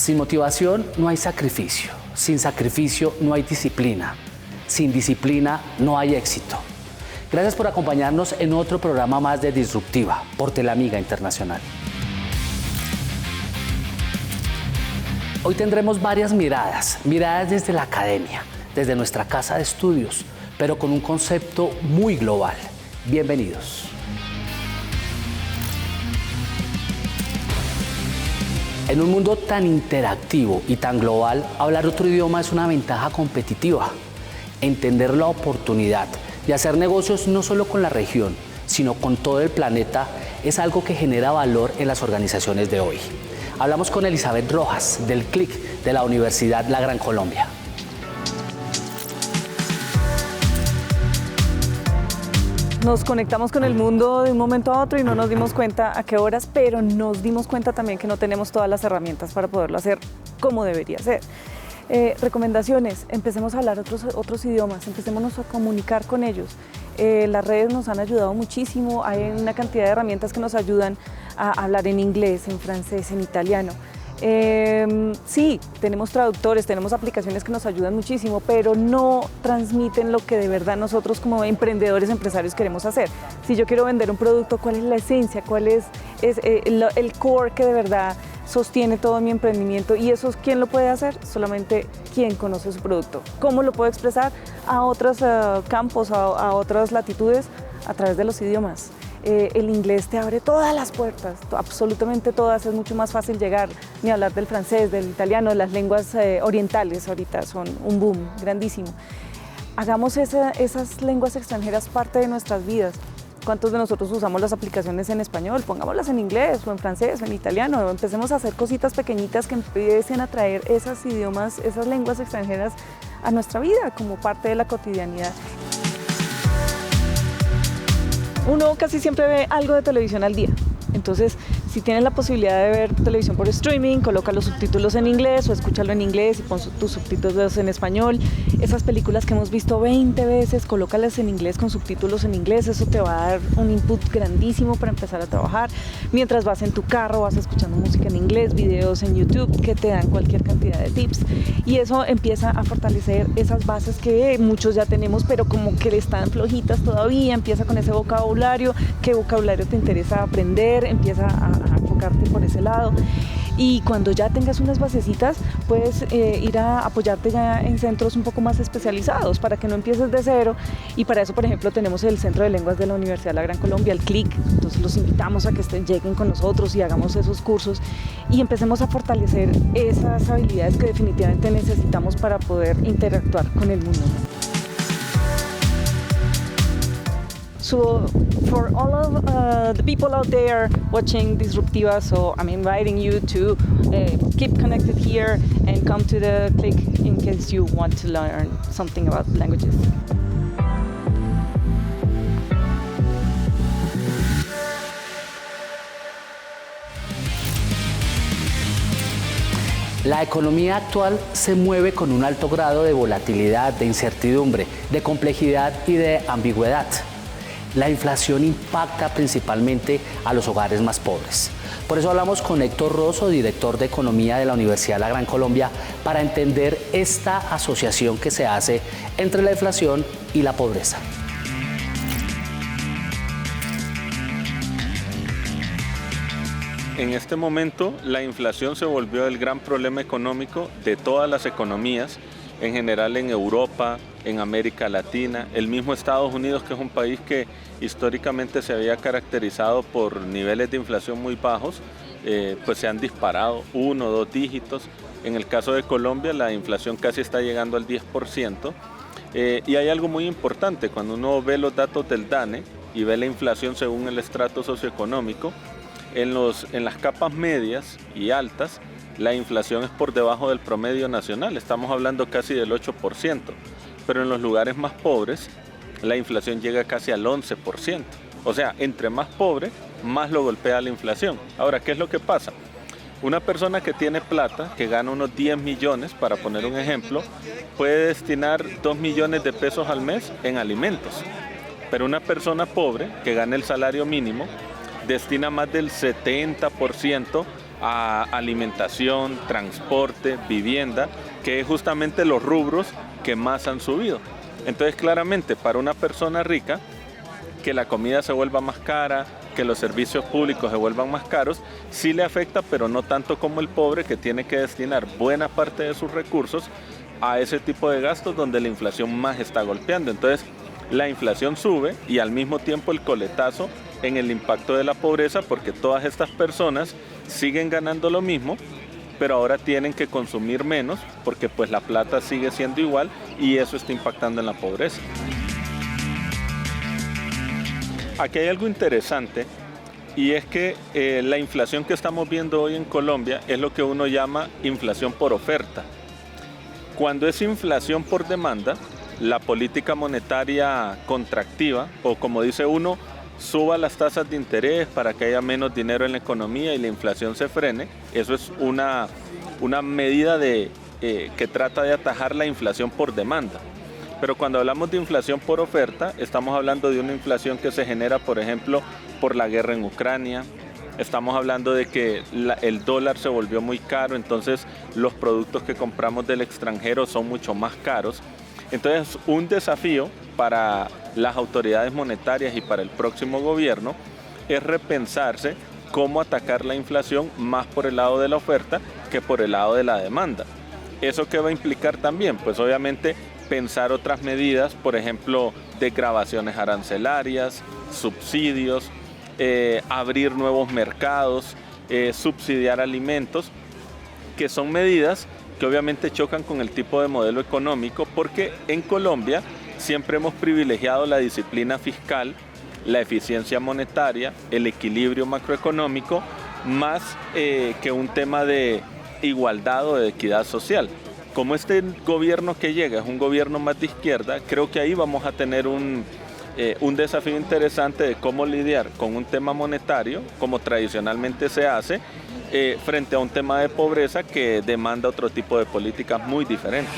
Sin motivación no hay sacrificio, sin sacrificio no hay disciplina, sin disciplina no hay éxito. Gracias por acompañarnos en otro programa más de Disruptiva por Telamiga Internacional. Hoy tendremos varias miradas desde la academia, desde nuestra casa de estudios, pero con un concepto muy global. Bienvenidos. En un mundo tan interactivo y tan global, hablar otro idioma es una ventaja competitiva. Entender la oportunidad de hacer negocios no solo con la región, sino con todo el planeta es algo que genera valor en las organizaciones de hoy. Hablamos con Elizabeth Rojas, del CLIC de la Universidad La Gran Colombia. Nos conectamos con el mundo de un momento a otro y no nos dimos cuenta a qué horas, pero nos dimos cuenta también que no tenemos todas las herramientas para poderlo hacer como debería ser. Recomendaciones, empecemos a hablar otros idiomas, empecémonos a comunicar con ellos. Las redes nos han ayudado muchísimo, hay una cantidad de herramientas que nos ayudan a hablar en inglés, en francés, en italiano. Sí, tenemos traductores, tenemos aplicaciones que nos ayudan muchísimo, pero no transmiten lo que de verdad nosotros como emprendedores, empresarios queremos hacer. Si yo quiero vender un producto, ¿cuál es la esencia? ¿Cuál es el core que de verdad sostiene todo mi emprendimiento? Y eso, ¿quién lo puede hacer? Solamente quien conoce su producto. ¿Cómo lo puedo expresar a otros campos, a otras latitudes? A través de los idiomas. El inglés te abre todas las puertas, absolutamente todas, es mucho más fácil llegar, ni hablar del francés, del italiano, las lenguas orientales ahorita son un boom grandísimo. Hagamos esas lenguas extranjeras parte de nuestras vidas. ¿Cuántos de nosotros usamos las aplicaciones en español? Pongámoslas en inglés o en francés o en italiano. Empecemos a hacer cositas pequeñitas que empiecen a traer esos idiomas, esas lenguas extranjeras a nuestra vida como parte de la cotidianidad. Uno casi siempre ve algo de televisión al día, entonces si tienes la posibilidad de ver televisión por streaming, coloca los subtítulos en inglés o escúchalo en inglés y pon tus subtítulos en español. Esas películas que hemos visto 20 veces, colócalas en inglés con subtítulos en inglés, eso te va a dar un input grandísimo para empezar a trabajar. Mientras vas en tu carro, vas escuchando música en inglés, videos en YouTube que te dan cualquier cantidad de tips y eso empieza a fortalecer esas bases que muchos ya tenemos, pero como que están flojitas todavía. Empieza con ese vocabulario, qué vocabulario te interesa aprender, empieza a enfocarte por ese lado y cuando ya tengas unas basecitas puedes ir a apoyarte ya en centros un poco más especializados para que no empieces de cero y para eso por ejemplo tenemos el Centro de Lenguas de la Universidad La Gran Colombia, el CLIC, entonces los invitamos a que lleguen con nosotros y hagamos esos cursos y empecemos a fortalecer esas habilidades que definitivamente necesitamos para poder interactuar con el mundo. So for all of the people out there watching Disruptiva, so I'm inviting you to keep connected here and come to the CLIC in case you want to learn something about languages. La economía actual se mueve con un alto grado de volatilidad, de incertidumbre, de complejidad y de ambigüedad. La inflación impacta principalmente a los hogares más pobres. Por eso hablamos con Héctor Rosso, director de Economía de la Universidad La Gran Colombia, para entender esta asociación que se hace entre la inflación y la pobreza. En este momento, la inflación se volvió el gran problema económico de todas las economías, en general en Europa, en América Latina, el mismo Estados Unidos, que es un país que históricamente se había caracterizado por niveles de inflación muy bajos, pues se han disparado 1 o 2 dígitos. En el caso de Colombia, la inflación casi está llegando al 10%. Y hay algo muy importante, cuando uno ve los datos del DANE y ve la inflación según el estrato socioeconómico, en las capas medias y altas, la inflación es por debajo del promedio nacional, estamos hablando casi del 8%, pero en los lugares más pobres la inflación llega casi al 11%. O sea, entre más pobre, más lo golpea la inflación. Ahora, ¿qué es lo que pasa? Una persona que tiene plata, que gana unos 10 millones, para poner un ejemplo, puede destinar 2 millones de pesos al mes en alimentos. Pero una persona pobre, que gana el salario mínimo, destina más del 70% a alimentación, transporte, vivienda, que es justamente los rubros que más han subido. Entonces, claramente, para una persona rica, que la comida se vuelva más cara, que los servicios públicos se vuelvan más caros, sí le afecta, pero no tanto como el pobre, que tiene que destinar buena parte de sus recursos a ese tipo de gastos donde la inflación más está golpeando. Entonces, la inflación sube y al mismo tiempo el coletazo en el impacto de la pobreza, porque todas estas personas siguen ganando lo mismo, pero ahora tienen que consumir menos porque pues la plata sigue siendo igual y eso está impactando en la pobreza. Aquí hay algo interesante y es que la inflación que estamos viendo hoy en Colombia es lo que uno llama inflación por oferta. Cuando es inflación por demanda, la política monetaria contractiva, o como dice uno, suba las tasas de interés para que haya menos dinero en la economía y la inflación se frene. Eso es una medida que trata de atajar la inflación por demanda. Pero cuando hablamos de inflación por oferta, estamos hablando de una inflación que se genera, por ejemplo, por la guerra en Ucrania. Estamos hablando de que el dólar se volvió muy caro, entonces los productos que compramos del extranjero son mucho más caros. Entonces, un desafío para las autoridades monetarias y para el próximo gobierno es repensarse cómo atacar la inflación más por el lado de la oferta que por el lado de la demanda. ¿Eso qué va a implicar también? Pues obviamente pensar otras medidas, por ejemplo, desgravaciones arancelarias, subsidios, abrir nuevos mercados, subsidiar alimentos, que son medidas que obviamente chocan con el tipo de modelo económico, porque en Colombia siempre hemos privilegiado la disciplina fiscal, la eficiencia monetaria, el equilibrio macroeconómico, más que un tema de igualdad o de equidad social. Como este gobierno que llega es un gobierno más de izquierda, creo que ahí vamos a tener un desafío interesante de cómo lidiar con un tema monetario, como tradicionalmente se hace, frente a un tema de pobreza que demanda otro tipo de políticas muy diferentes.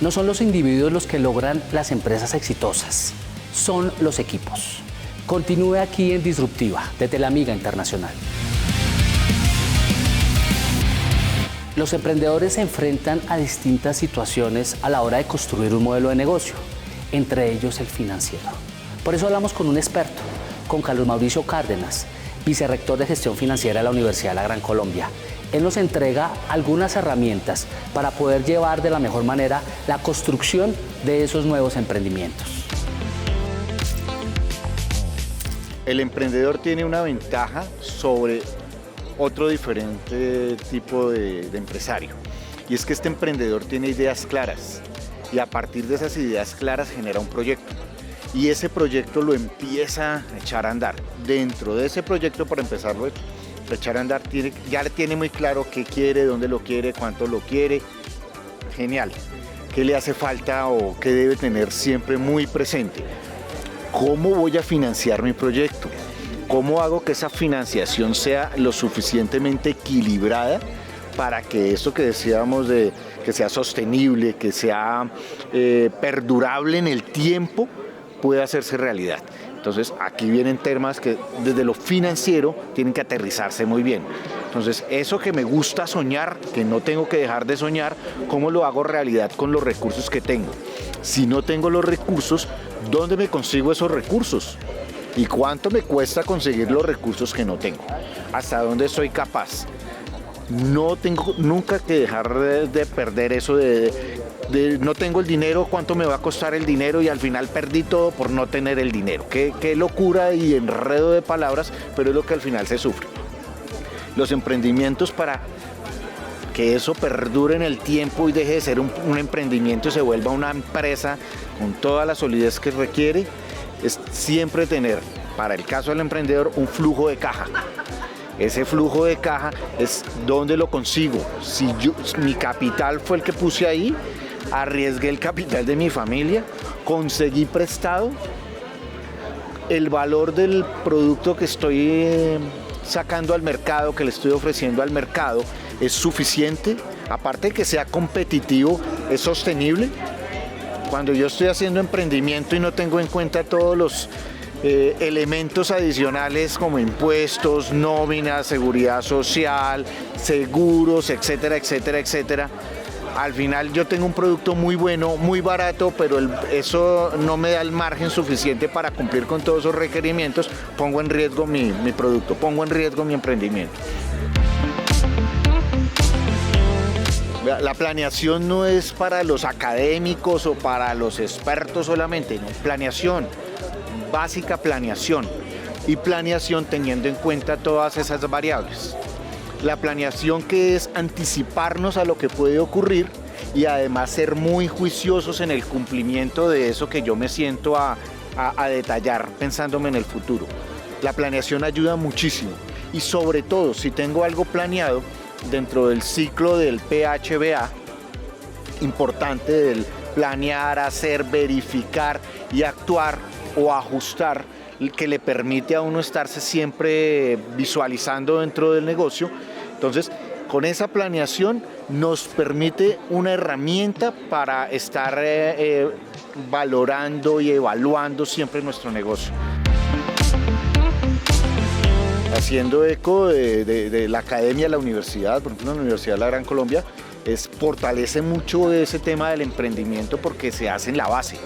No son los individuos los que logran las empresas exitosas, son los equipos. Continúe aquí en Disruptiva, desde la Amiga Internacional. Los emprendedores se enfrentan a distintas situaciones a la hora de construir un modelo de negocio, entre ellos el financiero. Por eso hablamos con un experto, con Carlos Mauricio Cárdenas, vicerrector de Gestión Financiera de la Universidad de la Gran Colombia. Él nos entrega algunas herramientas para poder llevar de la mejor manera la construcción de esos nuevos emprendimientos. El emprendedor tiene una ventaja sobre otro diferente tipo de empresario, y es que este emprendedor tiene ideas claras y a partir de esas ideas claras genera un proyecto y ese proyecto lo empieza a echar a andar. Dentro de ese proyecto, para empezarlo a echar a andar, ya tiene muy claro qué quiere, dónde lo quiere, cuánto lo quiere. Genial. ¿Qué le hace falta o qué debe tener siempre muy presente? ¿Cómo voy a financiar mi proyecto? ¿Cómo hago que esa financiación sea lo suficientemente equilibrada para que eso que decíamos de que sea sostenible, que sea perdurable en el tiempo, pueda hacerse realidad? Entonces aquí vienen temas que desde lo financiero tienen que aterrizarse muy bien. Entonces eso que me gusta soñar, que no tengo que dejar de soñar, ¿cómo lo hago realidad con los recursos que tengo? Si no tengo los recursos, ¿dónde me consigo esos recursos? ¿Y cuánto me cuesta conseguir los recursos que no tengo? ¿Hasta dónde soy capaz? No tengo nunca que dejar de perder eso de no tengo el dinero, cuánto me va a costar el dinero y al final perdí todo por no tener el dinero. Qué locura y enredo de palabras, pero es lo que al final se sufre. Los emprendimientos, para que eso perdure en el tiempo y deje de ser un emprendimiento y se vuelva una empresa con toda la solidez que requiere, es siempre tener, para el caso del emprendedor, un flujo de caja. Ese flujo de caja es donde lo consigo. Si mi capital fue el que puse ahí, arriesgué el capital de mi familia, conseguí prestado, el valor del producto que estoy sacando al mercado, que le estoy ofreciendo al mercado, es suficiente, aparte de que sea competitivo, es sostenible. Cuando yo estoy haciendo emprendimiento y no tengo en cuenta todos los elementos adicionales como impuestos, nóminas, seguridad social, seguros, etcétera, etcétera, etcétera, al final yo tengo un producto muy bueno, muy barato, pero eso no me da el margen suficiente para cumplir con todos esos requerimientos. Pongo en riesgo mi producto, pongo en riesgo mi emprendimiento. La planeación no es para los académicos o para los expertos solamente, no. Planeación, básica planeación, y planeación teniendo en cuenta todas esas variables. La planeación, que es anticiparnos a lo que puede ocurrir y además ser muy juiciosos en el cumplimiento de eso que yo me siento a detallar pensándome en el futuro. La planeación ayuda muchísimo, y sobre todo si tengo algo planeado dentro del ciclo del PHBA, importante, del planear, hacer, verificar y actuar o ajustar, que le permite a uno estarse siempre visualizando dentro del negocio. Entonces, con esa planeación nos permite una herramienta para estar valorando y evaluando siempre nuestro negocio. Haciendo eco de la academia, la universidad, por ejemplo, la Universidad de la Gran Colombia, fortalece mucho ese tema del emprendimiento porque se hace en la base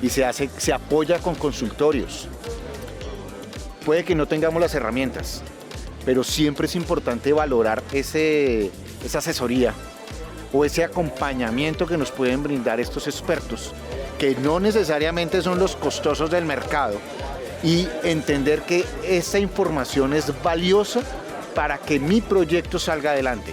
y se apoya con consultorios. Puede que no tengamos las herramientas, pero siempre es importante valorar esa asesoría o ese acompañamiento que nos pueden brindar estos expertos, que no necesariamente son los costosos del mercado, y entender que esta información es valiosa para que mi proyecto salga adelante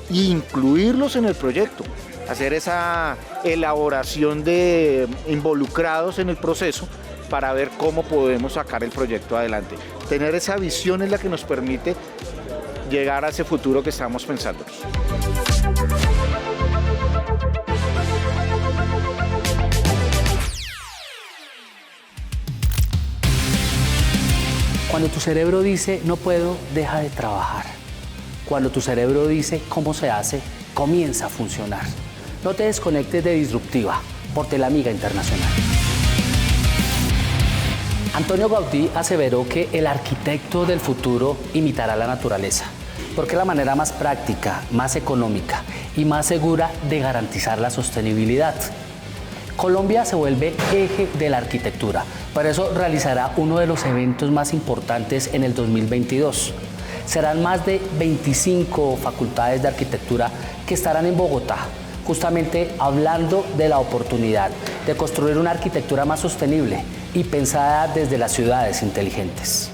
e incluirlos en el proyecto, hacer esa elaboración de involucrados en el proceso para ver cómo podemos sacar el proyecto adelante. Tener esa visión es la que nos permite llegar a ese futuro que estamos pensando. Cuando tu cerebro dice no puedo, deja de trabajar. Cuando tu cerebro dice cómo se hace, comienza a funcionar. No te desconectes de Disruptiva por Telamiga Internacional. Antonio Gaudí aseveró que el arquitecto del futuro imitará la naturaleza, porque es la manera más práctica, más económica y más segura de garantizar la sostenibilidad. Colombia se vuelve eje de la arquitectura, por eso realizará uno de los eventos más importantes en el 2022. Serán más de 25 facultades de arquitectura que estarán en Bogotá, justamente hablando de la oportunidad de construir una arquitectura más sostenible y pensada desde las ciudades inteligentes.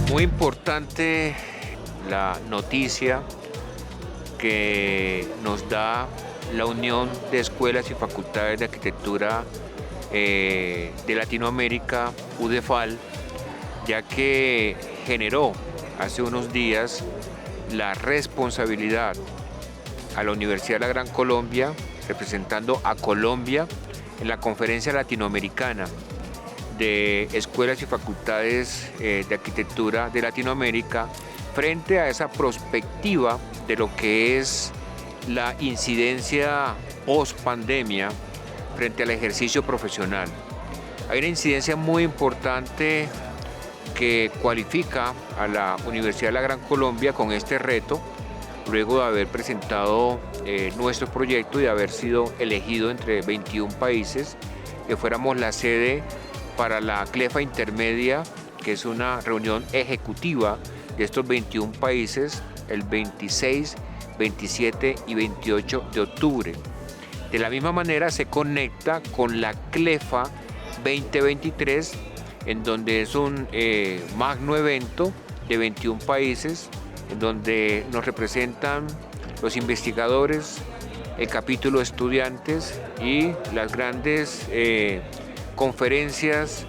Muy importante la noticia que nos da la Unión de Escuelas y Facultades de Arquitectura de Latinoamérica, UDEFAL, ya que generó hace unos días la responsabilidad a la Universidad de la Gran Colombia, representando a Colombia en la Conferencia Latinoamericana de Escuelas y Facultades de Arquitectura de Latinoamérica, frente a esa perspectiva de lo que es la incidencia post-pandemia frente al ejercicio profesional. Hay una incidencia muy importante que cualifica a la Universidad de la Gran Colombia con este reto, luego de haber presentado nuestro proyecto y de haber sido elegido entre 21 países, que fuéramos la sede para la CLEFA intermedia, que es una reunión ejecutiva de estos 21 países, el 26, 27 y 28 de octubre. De la misma manera se conecta con la CLEFA 2023, en donde es un magno evento de 21 países, en donde nos representan los investigadores, el capítulo de estudiantes y las grandes conferencias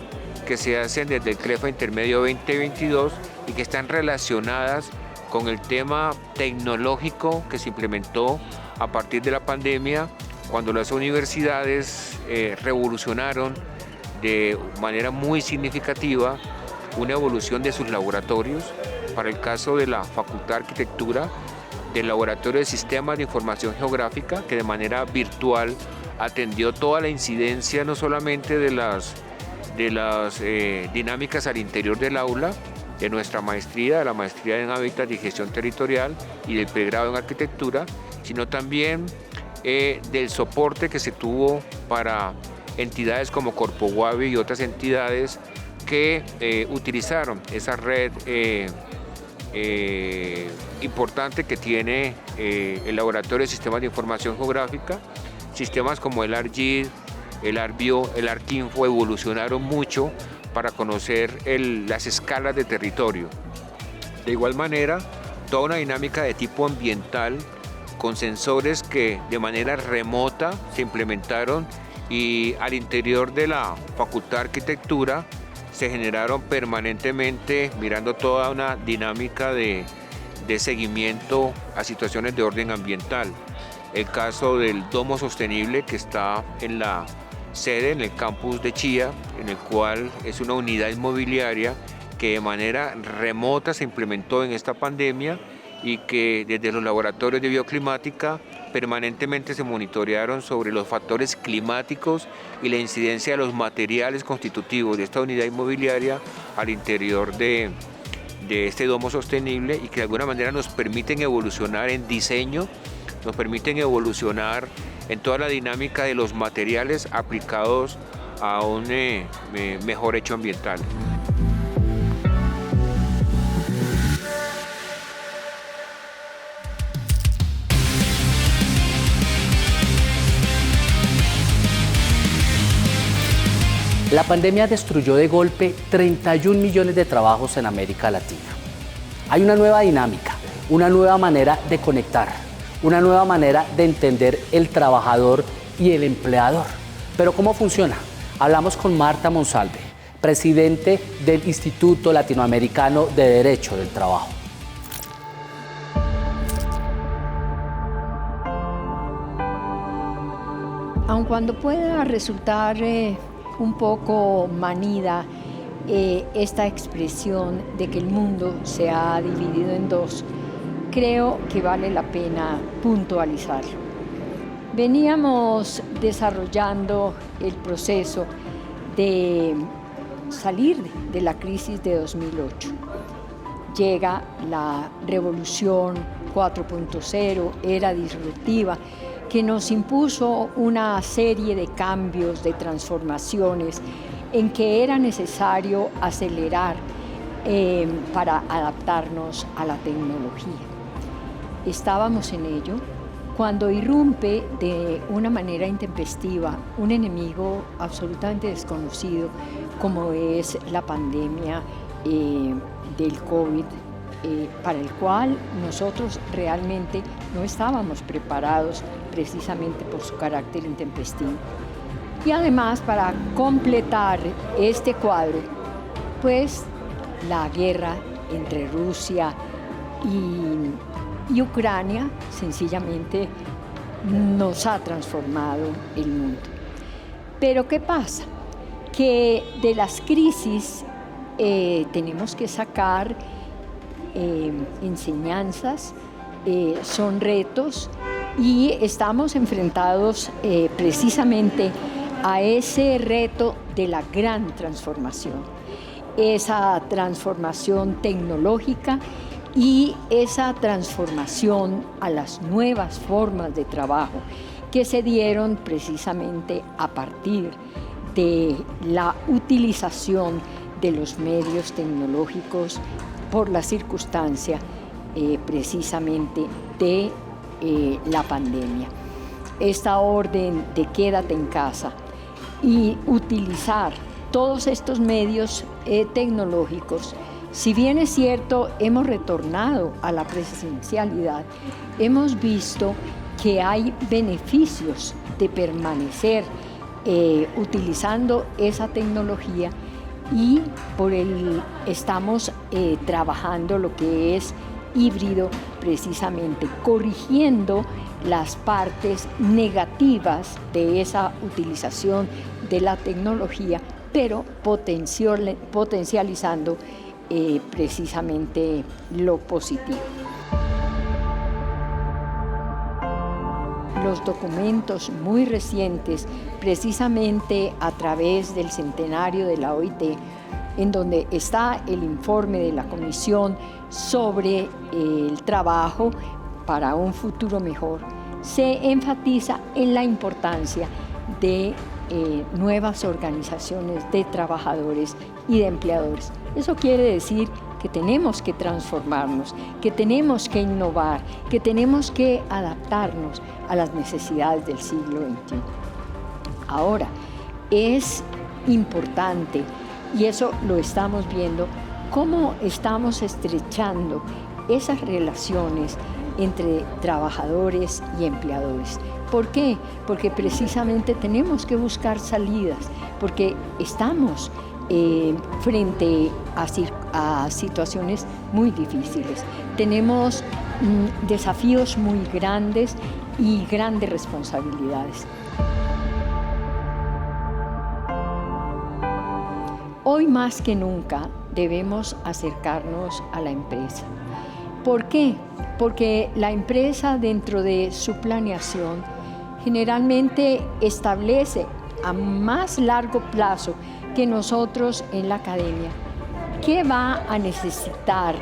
que se hacen desde el CLEFA Intermedio 2022 y que están relacionadas con el tema tecnológico que se implementó a partir de la pandemia, cuando las universidades revolucionaron de manera muy significativa una evolución de sus laboratorios. Para el caso de la Facultad de Arquitectura, del Laboratorio de Sistemas de Información Geográfica, que de manera virtual atendió toda la incidencia no solamente de las dinámicas al interior del aula, de nuestra maestría, de la maestría en Hábitat y Gestión Territorial y del pregrado en Arquitectura, sino también del soporte que se tuvo para entidades como Corpo Guavi y otras entidades que utilizaron esa red importante que tiene el Laboratorio de Sistemas de Información Geográfica. Sistemas como el ARGID, el ARBIO, el ARCINFO evolucionaron mucho para conocer las escalas de territorio. De igual manera, toda una dinámica de tipo ambiental con sensores que de manera remota se implementaron y al interior de la Facultad de Arquitectura se generaron permanentemente, mirando toda una dinámica de seguimiento a situaciones de orden ambiental. El caso del domo sostenible que está en la sede, en el campus de Chía, en el cual es una unidad inmobiliaria que de manera remota se implementó en esta pandemia y que desde los laboratorios de bioclimática permanentemente se monitorearon sobre los factores climáticos y la incidencia de los materiales constitutivos de esta unidad inmobiliaria al interior de este domo sostenible y que de alguna manera nos permiten evolucionar en diseño, nos permiten evolucionar en toda la dinámica de los materiales aplicados a un mejor hecho ambiental. La pandemia destruyó de golpe 31 millones de trabajos en América Latina. Hay una nueva dinámica, una nueva manera de conectar, una nueva manera de entender el trabajador y el empleador. Pero ¿cómo funciona? Hablamos con Marta Monsalve, presidente del Instituto Latinoamericano de Derecho del Trabajo. Aun cuando pueda resultar un poco manida esta expresión de que el mundo se ha dividido en dos, creo que vale la pena puntualizarlo. Veníamos desarrollando el proceso de salir de la crisis de 2008. Llega la revolución 4.0, era disruptiva, que nos impuso una serie de cambios, de transformaciones, en que era necesario acelerar para adaptarnos a la tecnología. Estábamos en ello cuando irrumpe de una manera intempestiva un enemigo absolutamente desconocido como es la pandemia del COVID, para el cual nosotros realmente no estábamos preparados precisamente por su carácter intempestivo. Y además, para completar este cuadro, pues la guerra entre Rusia y Ucrania sencillamente nos ha transformado el mundo. Pero ¿qué pasa? Que de las crisis tenemos que sacar enseñanzas, son retos y estamos enfrentados precisamente a ese reto de la gran transformación, esa transformación tecnológica y esa transformación a las nuevas formas de trabajo que se dieron precisamente a partir de la utilización de los medios tecnológicos por la circunstancia precisamente de la pandemia. Esta orden de quédate en casa y utilizar todos estos medios tecnológicos, si bien es cierto, hemos retornado a la presencialidad, hemos visto que hay beneficios de permanecer utilizando esa tecnología y estamos trabajando lo que es híbrido, precisamente corrigiendo las partes negativas de esa utilización de la tecnología, pero potencializando precisamente lo positivo. los documentos muy recientes, precisamente a través del centenario de la OIT, en donde está el informe de la Comisión sobre el trabajo para un futuro mejor, se enfatiza en la importancia de nuevas organizaciones de trabajadores y de empleadores. Eso quiere decir que tenemos que transformarnos, que tenemos que innovar, que tenemos que adaptarnos a las necesidades del siglo XXI. Ahora, es importante, y eso lo estamos viendo, cómo estamos estrechando esas relaciones entre trabajadores y empleadores. ¿Por qué? Porque precisamente tenemos que buscar salidas, porque estamos frente a situaciones muy difíciles. Tenemos desafíos muy grandes y grandes responsabilidades. Hoy más que nunca debemos acercarnos a la empresa. ¿Por qué? Porque la empresa, dentro de su planeación, generalmente establece a más largo plazo que nosotros en la academia qué va a necesitar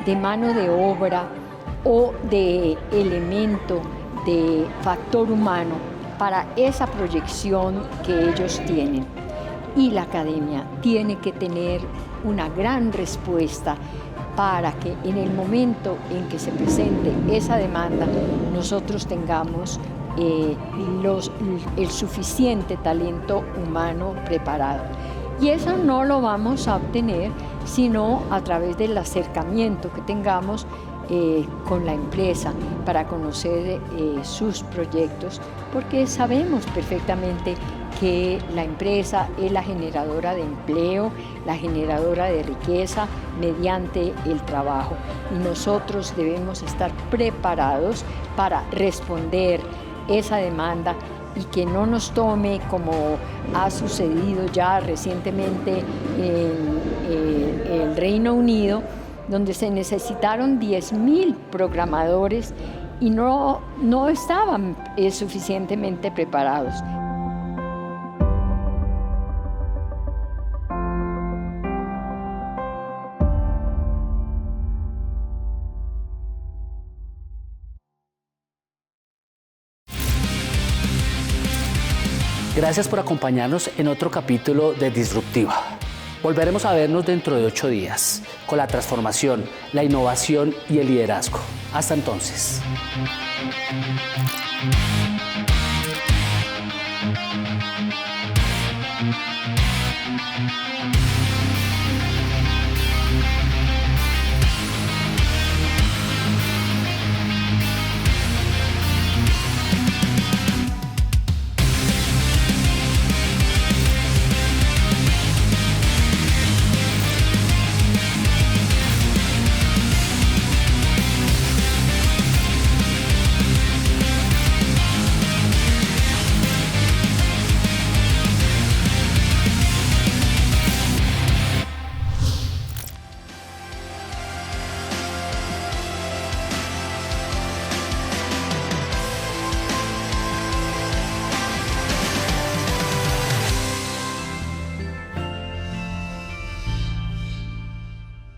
de mano de obra o de elemento de factor humano para esa proyección que ellos tienen. Y la academia tiene que tener una gran respuesta para que en el momento en que se presente esa demanda nosotros tengamos el suficiente talento humano preparado. Y eso no lo vamos a obtener sino a través del acercamiento que tengamos con la empresa para conocer sus proyectos, porque sabemos perfectamente que la empresa es la generadora de empleo, la generadora de riqueza mediante el trabajo. Y nosotros debemos estar preparados para responder esa demanda y que no nos tome, como ha sucedido ya recientemente en el Reino Unido, donde se necesitaron 10.000 programadores y no estaban suficientemente preparados. Gracias por acompañarnos en otro capítulo de Disruptiva. Volveremos a vernos dentro de 8 días con la transformación, la innovación y el liderazgo. Hasta entonces.